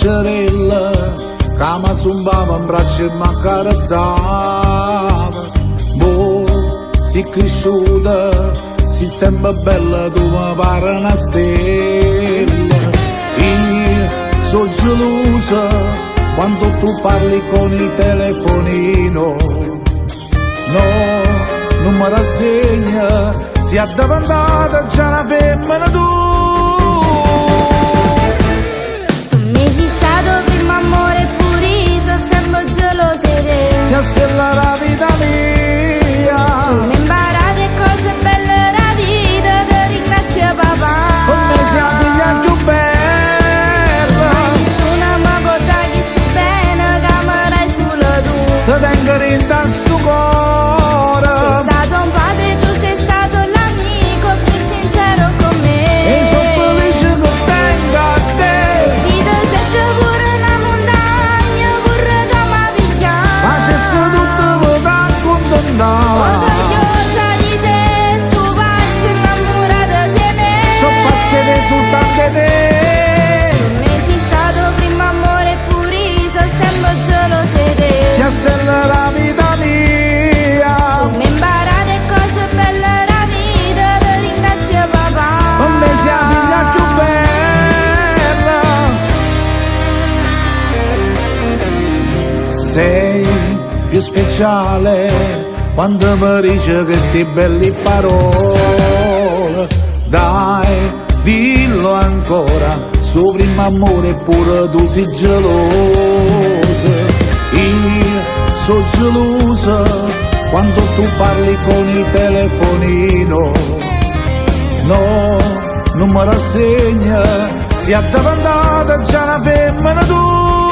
piaccerella che mi zumbava in braccio e mi accarezzava. Boh, si cresciuta, si sembra bella, tu mi pare una stella. Io sono gelosa quando tu parli con il telefonino. No, non mi rassegna, si è diventata già una femmina tu. Mi sei stato primo amore pure io, sono sempre gelosa di te. Si stella la vita mia. Mi imparate cose belle da vita, ti ringrazio papà. Con me sei la figlia più bella. Nessuno mi porta che sto bene, che mi dai solo tu. Ti tengo in sto cuore. Sei stato un padre, tu sei stato l'amico più sincero con me. E sono felice che tengo a te. Vestito sette pure una montagna, corre da ma pigliare. Ma c'è tutto per accontentare. Orgogliosa di te, tu pazzo innamorata di me. Sono pazze di soltanto te. Mi sei stato primo amore pure io, sono sempre gelosa di te. Si stella la vita mia. Mi imparate cose belle da vita, ti ringrazio papà. Con me sei la figlia più bella. Sei più speciale quando mi dici queste belle parole. Dai, dillo ancora, suo primo amore pure tu sei gelosa. Io sono gelosa quando tu parli con il telefonino. No, non mi rassegna, si è diventata già una femmina tu.